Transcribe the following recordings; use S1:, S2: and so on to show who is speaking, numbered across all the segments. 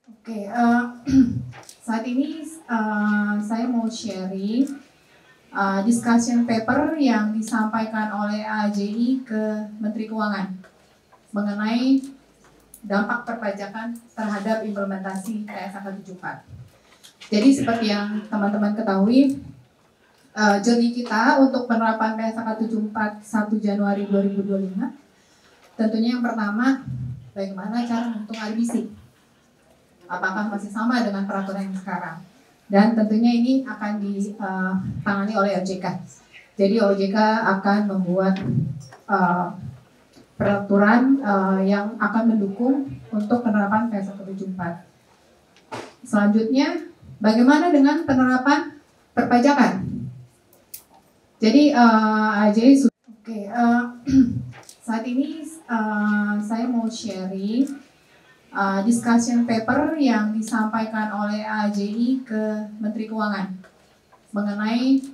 S1: Oke, saat ini saya mau sharing discussion paper yang disampaikan oleh AJI ke Menteri Keuangan mengenai dampak perpajakan terhadap implementasi PSAK 74. Jadi seperti yang teman-teman ketahui, journey kita untuk penerapan PSAK 74 1 Januari 2025, tentunya yang pertama, bagaimana cara menghitung RBC. Apakah masih sama dengan peraturan yang sekarang? Dan tentunya ini akan ditangani oleh OJK. Jadi OJK akan membuat peraturan yang akan mendukung untuk penerapan PSAK 74. Selanjutnya, bagaimana dengan penerapan perpajakan? Jadi AJI sudah. Oke, saat ini saya mau sharing discussion paper yang disampaikan oleh AJI ke Menteri Keuangan mengenai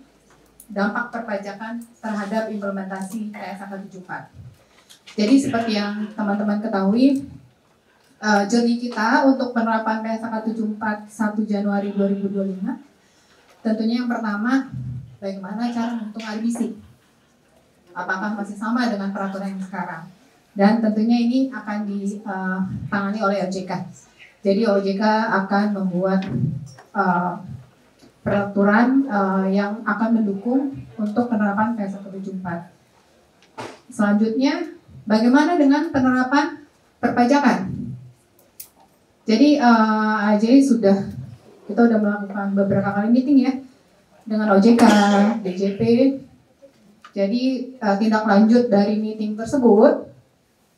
S1: dampak perpajakan terhadap implementasi PSAK 74. Jadi seperti yang teman-teman ketahui, journey kita untuk penerapan PSAK 74 1 Januari 2025, tentunya yang pertama, bagaimana cara menghitung RBC. Apakah masih sama dengan peraturan yang sekarang? Dan tentunya ini akan ditangani oleh OJK. Jadi OJK akan membuat peraturan yang akan mendukung untuk penerapan PSAK 74. Selanjutnya, bagaimana dengan penerapan perpajakan? Jadi AJI kita sudah melakukan beberapa kali meeting ya dengan OJK, DJP. Jadi tindak lanjut dari meeting tersebut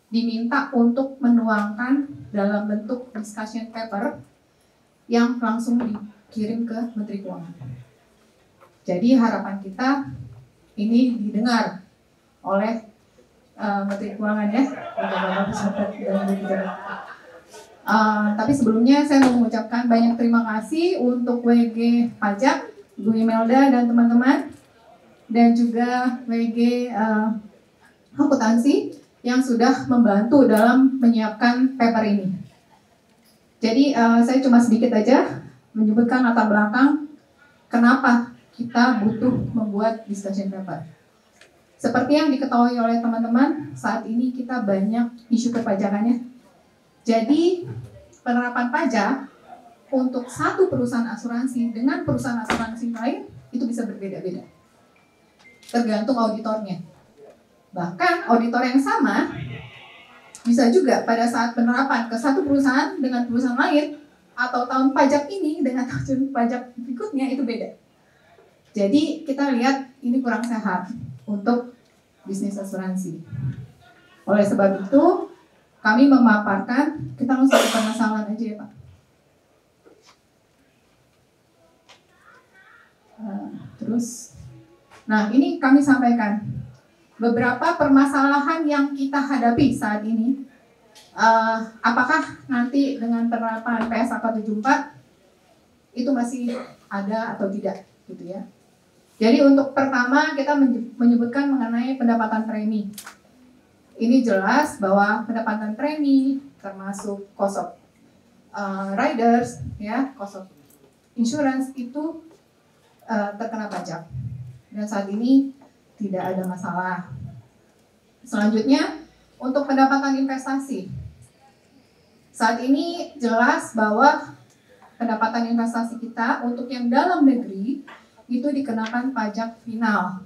S1: diminta untuk menuangkan dalam bentuk discussion paper yang langsung dikirim ke Menteri Keuangan. Jadi harapan kita ini didengar oleh Menteri Keuangan ya. Tapi sebelumnya saya mau mengucapkan banyak terima kasih untuk WG Pajak, Bu Imelda dan teman-teman, dan juga WG Akuntansi yang sudah membantu dalam menyiapkan paper ini. Jadi saya cuma sedikit aja menyebutkan latar belakang kenapa kita butuh membuat discussion paper. Seperti yang diketahui oleh teman-teman, saat ini kita banyak isu perpajakannya. Jadi penerapan pajak untuk satu perusahaan asuransi dengan perusahaan asuransi lain itu bisa berbeda-beda, tergantung auditornya. Bahkan auditor yang sama bisa juga pada saat penerapan ke satu perusahaan dengan perusahaan lain atau tahun pajak ini dengan tahun pajak berikutnya itu beda. Jadi kita lihat ini kurang sehat untuk bisnis asuransi. Oleh sebab itu kami memaparkan, kita langsung ke permasalahan aja ya Pak. Nah ini kami sampaikan beberapa permasalahan yang kita hadapi saat ini. Apakah nanti dengan penerapan PSAK 74 itu masih ada atau tidak gitu ya. Jadi untuk pertama kita menyebutkan mengenai pendapatan premi. Ini jelas bahwa pendapatan premi termasuk cost of riders ya, cost of insurance itu terkena pajak. Dan saat ini tidak ada masalah. Selanjutnya, untuk pendapatan investasi. Saat ini jelas bahwa pendapatan investasi kita untuk yang dalam negeri itu dikenakan pajak final.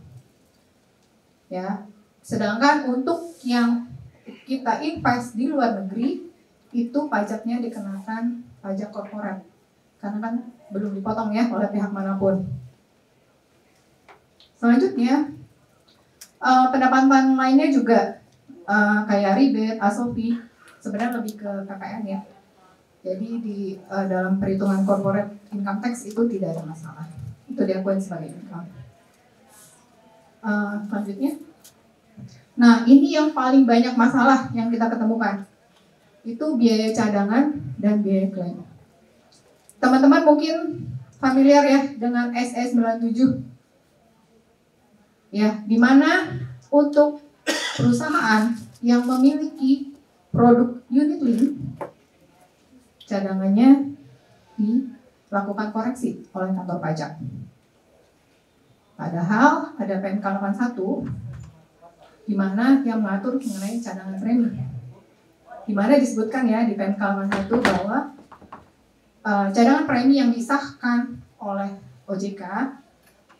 S1: Ya. Sedangkan untuk yang kita invest di luar negeri itu pajaknya dikenakan pajak korporat. Karena kan belum dipotong ya oleh pihak manapun. Selanjutnya, pendapatan lainnya juga kayak rebate, ASOPI sebenarnya lebih ke PPN ya. Jadi di dalam perhitungan corporate income tax itu tidak ada masalah. Itu diakui sebagai income. Selanjutnya, nah ini yang paling banyak masalah yang kita ketemukan. Itu biaya cadangan dan biaya klaim. Teman-teman mungkin familiar ya dengan SE97. Ya, di mana untuk perusahaan yang memiliki produk unit link cadangannya dilakukan koreksi oleh kantor pajak. Padahal ada PMK 81 di mana yang mengatur mengenai cadangan premi. Di mana disebutkan ya di PMK 81 bahwa cadangan premi yang disahkan oleh OJK,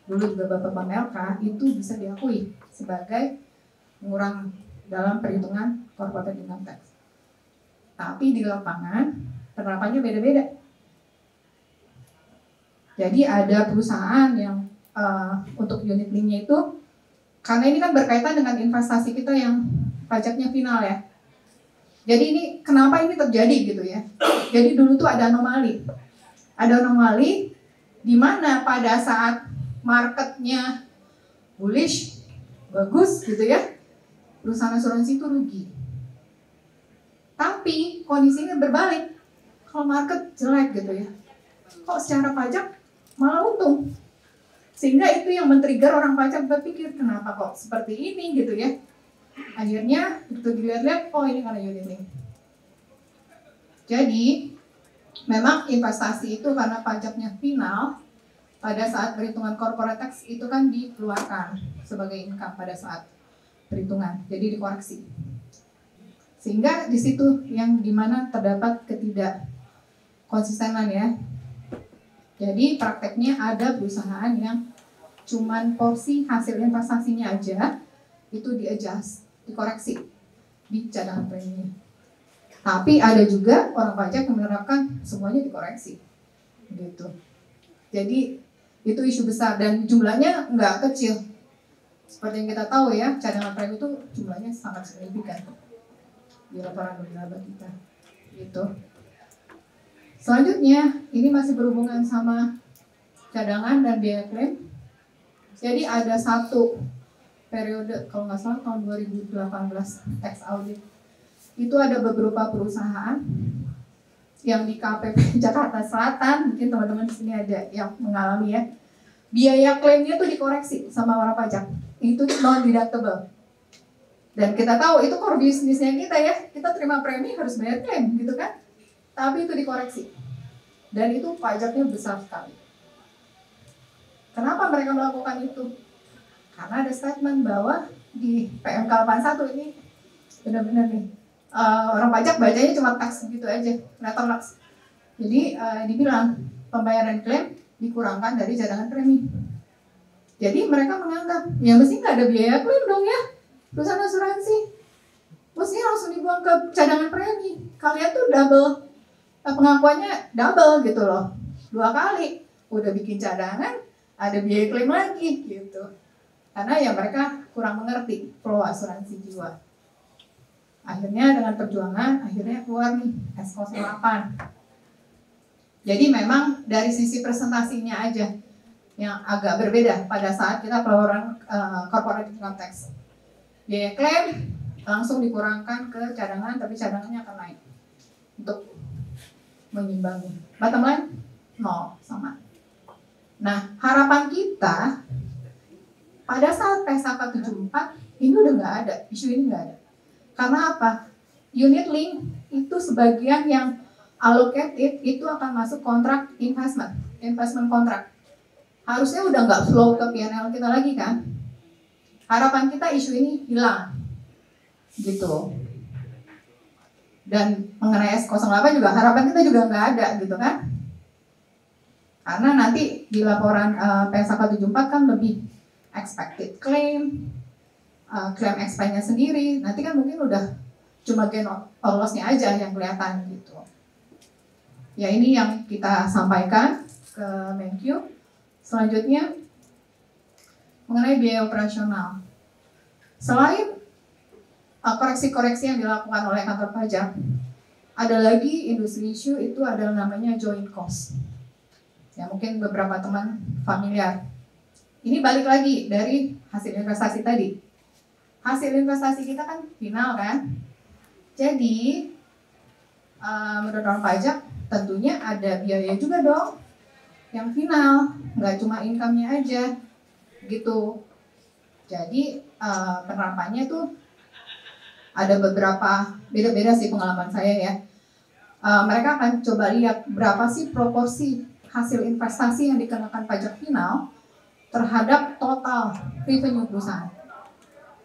S1: dulu juga Bapak Pamelka, itu bisa diakui sebagai pengurang dalam perhitungan corporate income tax. Tapi di lapangan penerapannya beda-beda. Jadi ada perusahaan yang untuk unit linknya itu, karena ini kan berkaitan dengan investasi kita yang pajaknya final ya. Jadi ini kenapa ini terjadi gitu ya. Jadi dulu tuh ada anomali. Ada anomali di mana pada saat marketnya bullish, bagus gitu ya, perusahaan asuransi itu rugi. Tapi kondisinya berbalik. Kalau market jelek gitu ya, kok secara pajak malah untung. Sehingga itu yang men-trigger orang pajak berpikir, kenapa kok seperti ini gitu ya. Akhirnya begitu dilihat-lihat, oh ini karena unit link. Jadi memang investasi itu karena pajaknya final, pada saat perhitungan corporate tax itu kan dikeluarkan sebagai income pada saat perhitungan, jadi dikoreksi. Sehingga di situ yang dimana terdapat ketidakkonsistenan ya. Jadi prakteknya ada perusahaan yang cuman porsi hasil investasinya aja itu di-adjust, dikoreksi di cadangan premi. Tapi ada juga orang pajak yang menerapkan semuanya dikoreksi, gitu. Jadi itu isu besar dan jumlahnya nggak kecil. Seperti yang kita tahu ya, cadangan premi itu jumlahnya sangat signifikan di laporan laba kita, gitu. Selanjutnya, ini masih berhubungan sama cadangan dan biaya klaim. Jadi ada satu periode, kalau nggak salah tahun 2018 tax audit, itu ada beberapa perusahaan yang di KPP Jakarta Selatan, mungkin teman-teman di sini ada yang mengalami ya, biaya klaimnya tuh dikoreksi sama orang pajak, itu non deductible. Dan kita tahu itu core bisnisnya kita ya, kita terima premi harus bayar klaim gitu kan, tapi itu dikoreksi dan itu pajaknya besar sekali. Kenapa mereka melakukan itu? Karena ada statement bahwa di PMK 81 ini benar-benar nih orang pajak bacanya cuma tax gitu aja, letter tax. Jadi dibilang pembayaran klaim dikurangkan dari cadangan premi. Jadi mereka menganggap ya mesti nggak ada biaya klaim dong ya, perusahaan asuransi mestinya langsung dibuang ke cadangan premi. Kalian tuh double, pengakuannya double gitu loh, 2 kali. Udah bikin cadangan, ada biaya klaim lagi gitu. Karena ya mereka kurang mengerti flow asuransi jiwa. Akhirnya dengan perjuangan, akhirnya keluar nih S08. Jadi memang dari sisi presentasinya aja yang agak berbeda pada saat kita pelaporan corporate income tax. Biaya klaim langsung dikurangkan ke cadangan, tapi cadangannya akan naik untuk mengimbangi. Bottom line, 0, sama. Nah, harapan kita pada saat PSAK 74 ini udah nggak ada, isu ini nggak ada. Karena apa? Unit link itu sebagian yang allocated itu akan masuk kontrak investment kontrak. Harusnya udah nggak flow ke P&L kita lagi kan? Harapan kita isu ini hilang, gitu. Dan mengenai S08 juga harapan kita juga nggak ada, gitu kan? Karena nanti di laporan PSAK 74 kan lebih expected claim, claim expense-nya sendiri, nanti kan mungkin udah cuma gain or loss-nya aja yang kelihatan gitu. Ya ini yang kita sampaikan ke Menkyu. Selanjutnya mengenai biaya operasional. Selain koreksi-koreksi yang dilakukan oleh kantor pajak, ada lagi industri issue itu adalah namanya joint cost. Ya mungkin beberapa teman familiar. Ini balik lagi dari hasil investasi tadi. Hasil investasi kita kan final kan. Jadi menurut orang pajak tentunya ada biaya juga dong yang final, nggak cuma income-nya aja gitu. Jadi penerapannya tuh ada beberapa beda-beda sih pengalaman saya ya. mereka akan coba lihat berapa sih proporsi hasil investasi yang dikenakan pajak final terhadap total revenue perusahaan.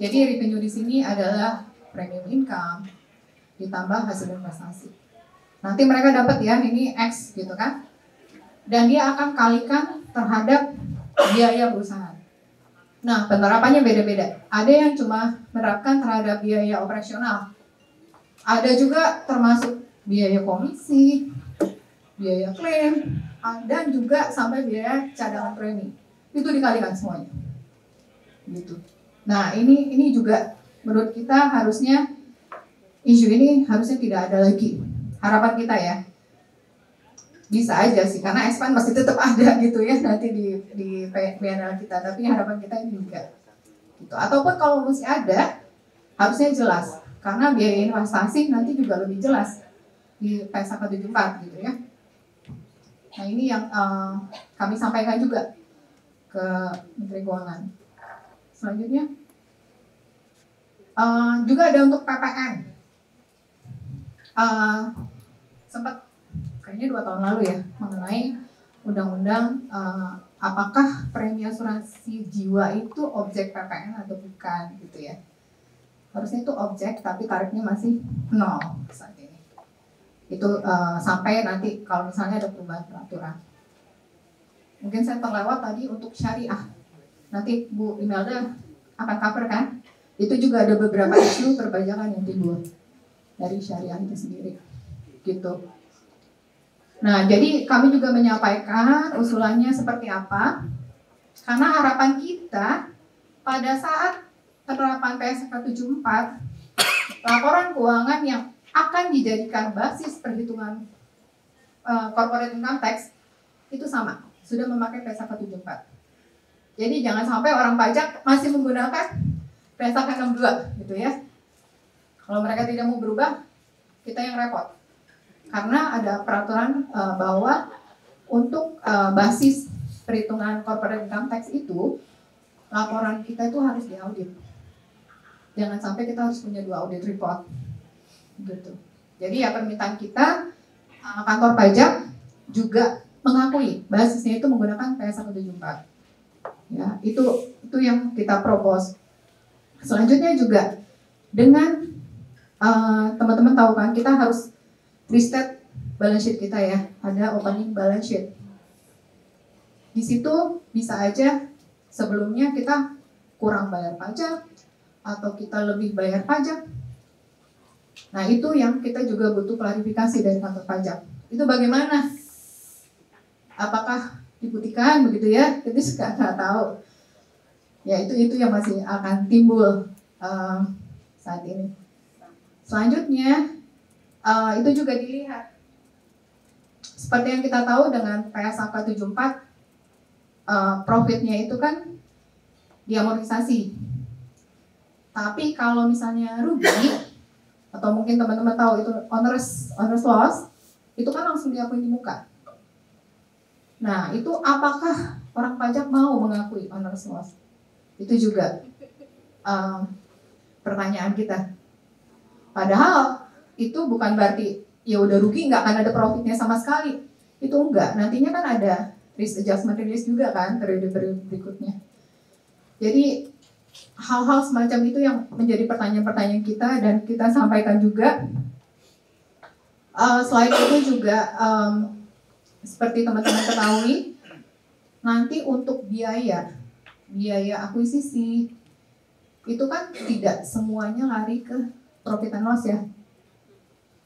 S1: Jadi revenue di sini adalah premium income ditambah hasil investasi. Nanti mereka dapat ya ini X gitu kan. Dan dia akan kalikan terhadap biaya perusahaan. Nah, penerapannya beda-beda. Ada yang cuma menerapkan terhadap biaya operasional. Ada juga termasuk biaya komisi, biaya klaim, dan juga sampai biaya cadangan premi. Itu dikalikan semuanya. Gitu. Nah, ini juga menurut kita harusnya isu ini harusnya tidak ada lagi. Harapan kita ya. Bisa aja sih, karena expand masih tetap ada gitu ya nanti di PNL kita. Tapi harapan kita ini juga. Gitu. Ataupun kalau masih ada, harusnya jelas. Karena biaya investasi nanti juga lebih jelas di PSAK 74 gitu ya. Nah ini yang kami sampaikan juga ke Menteri Keuangan. Selanjutnya juga ada untuk PPN. Sempat kayaknya 2 tahun lalu ya mengenai undang-undang apakah premi asuransi jiwa itu objek PPN atau bukan gitu ya. Harusnya itu objek tapi tarifnya masih 0 saat ini. Itu sampai nanti kalau misalnya ada perubahan peraturan. Mungkin saya terlewat tadi untuk syariah. Nanti Bu Imelda akan cover kan? Itu juga ada beberapa isu perpajakan yang timbul dari syariah itu sendiri. Gitu. Nah, jadi kami juga menyampaikan usulannya seperti apa. Karena harapan kita pada saat penerapan PSAK 74, laporan keuangan yang akan dijadikan basis perhitungan corporate income tax itu sama, sudah memakai PSAK 74. Jadi jangan sampai orang pajak masih menggunakan PSAK 62 gitu ya. Kalau mereka tidak mau berubah, kita yang repot. Karena ada peraturan bahwa untuk basis perhitungan corporate income tax itu laporan kita itu harus diaudit. Jangan sampai kita harus punya 2 audit report. Gitu. Jadi ya permintaan kita kantor pajak juga mengakui basisnya itu menggunakan PSAK 74. Ya, itu yang kita propose. Selanjutnya juga dengan teman-teman tahu kan kita harus restate balance sheet kita ya, ada opening balance sheet. Di situ bisa aja sebelumnya kita kurang bayar pajak atau kita lebih bayar pajak. Nah itu yang kita juga butuh klarifikasi dari kantor pajak. Itu bagaimana? Apakah diputihkan begitu ya? Kita juga nggak tahu. Ya itu yang masih akan timbul saat ini. Selanjutnya itu juga dilihat. Seperti yang kita tahu dengan PSAK 74, profitnya itu kan diamortisasi. Tapi kalau misalnya rugi, atau mungkin teman-teman tahu itu onerous loss, itu kan langsung diakui di muka. Nah itu apakah orang pajak mau mengakui onerous loss? Itu juga pertanyaan kita. Padahal itu bukan berarti ya udah rugi nggak akan ada profitnya sama sekali. Itu enggak. Nantinya kan ada risk adjustment release juga kan periode berikutnya. Jadi hal-hal semacam itu yang menjadi pertanyaan-pertanyaan kita dan kita sampaikan juga. Selain itu juga seperti teman-teman ketahui, nanti untuk biaya akuisisi itu kan tidak semuanya lari ke profit and loss ya.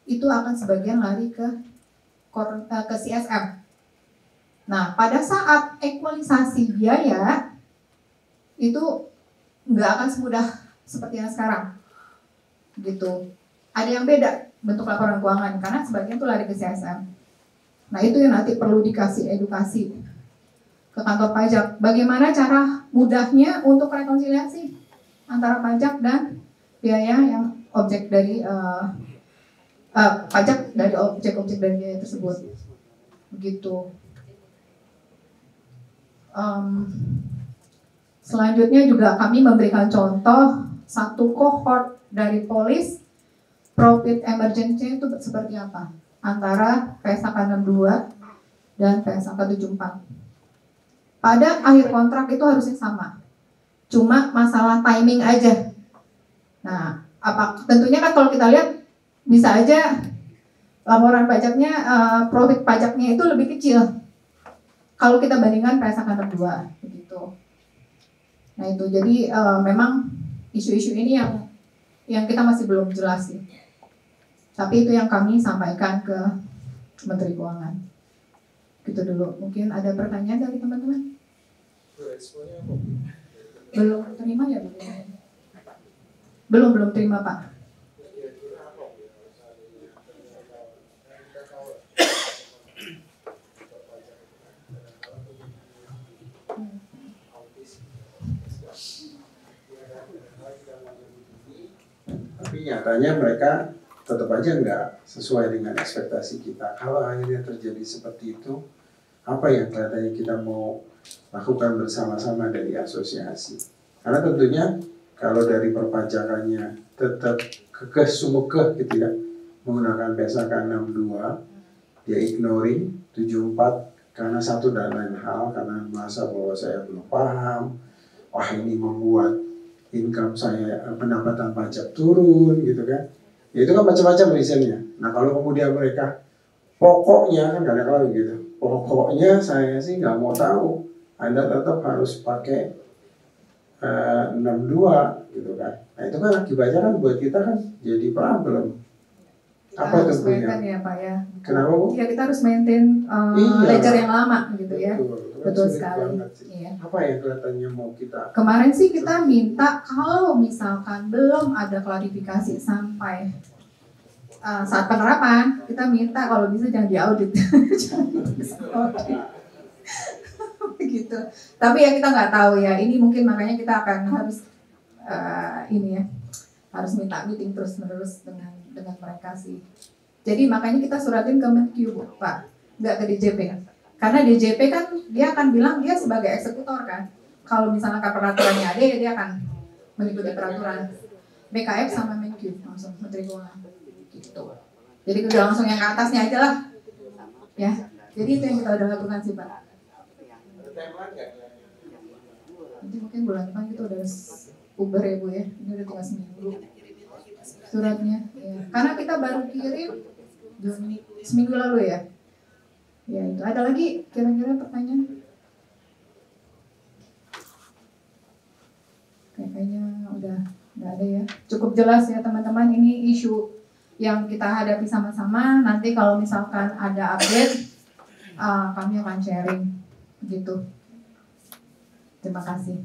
S1: Itu akan sebagian lari ke CSM. Nah, pada saat ekualisasi biaya itu nggak akan semudah seperti yang sekarang, gitu. Ada yang beda bentuk laporan keuangan karena sebagian itu lari ke CSM. Nah, itu yang nanti perlu dikasih edukasi ke kantor pajak. Bagaimana cara mudahnya untuk rekonsiliasi antara pajak dan biaya yang objek dari pajak dari objek-objek dari biaya tersebut, begitu. Selanjutnya juga kami memberikan contoh satu cohort dari polis profit emergency itu seperti apa. antara PSAK 62 dan PSAK 74. Pada akhir kontrak itu harusnya sama, cuma masalah timing aja. Nah, tentunya kan kalau kita lihat bisa aja laporan pajaknya, profit pajaknya itu lebih kecil kalau kita bandingkan PSAK 62 begitu. Nah itu jadi memang isu-isu ini yang kita masih belum jelas sih. Tapi itu yang kami sampaikan ke Menteri Keuangan. Gitu dulu. Mungkin ada pertanyaan dari teman-teman? Belum terima ya? Belum terima Pak.
S2: Tapi nyatanya mereka tetap aja nggak sesuai dengan ekspektasi kita. Kalau akhirnya terjadi seperti itu, apa yang kelihatannya kita mau lakukan bersama-sama dari asosiasi? Karena tentunya kalau dari perpajakannya tetap kekeh sumekeh gitu ya, menggunakan PSAK 62, dia ignoring 74 karena satu dan lain hal, karena merasa bahwa saya belum paham, wah ini membuat income saya, pendapatan pajak turun gitu kan. Ya itu kan macam-macam reasonnya. Nah kalau kemudian mereka pokoknya kan kadang-kadang gitu, pokoknya saya sih nggak mau tahu, Anda tetap harus pakai 62 gitu kan. Nah itu kan akibatnya kan buat kita kan jadi problem.
S1: Kita
S2: apa
S1: harus
S2: tentunya?
S1: maintain ya Pak ya.
S2: Kenapa Bu?
S1: Ya kita harus maintain ledger yang lama gitu ya. Betul sekali. Iya.
S2: Apa yang kelihatannya mau kita?
S1: Kemarin sih kita minta kalau misalkan belum ada klarifikasi sampai saat penerapan, kita minta kalau bisa jangan diaudit. Begitu. Tapi ya kita nggak tahu ya. Ini mungkin makanya kita akan harus harus minta meeting terus-menerus dengan mereka sih. Jadi makanya kita suratin ke Menq Pak, nggak ke DJP. Karena DJP kan dia akan bilang dia sebagai eksekutor kan. Kalau misalnya peraturannya ada ya dia akan mengikuti peraturan. BKF sama Menq langsung Menteri Keuangan gitu. Jadi udah langsung yang ke atasnya aja lah. Ya. Jadi itu yang kita udah lakukan sih Pak. Nanti mungkin bulan depan kita udah Uber ya Bu ya. Ini udah tinggal seminggu suratnya. Ya. Karena kita baru kirim Juni seminggu lalu ya. Ya itu. Ada lagi kira-kira pertanyaan? Kayaknya udah nggak ada ya. Cukup jelas ya teman-teman. Ini isu yang kita hadapi sama-sama. Nanti kalau misalkan ada update, kami akan sharing gitu. Terima kasih.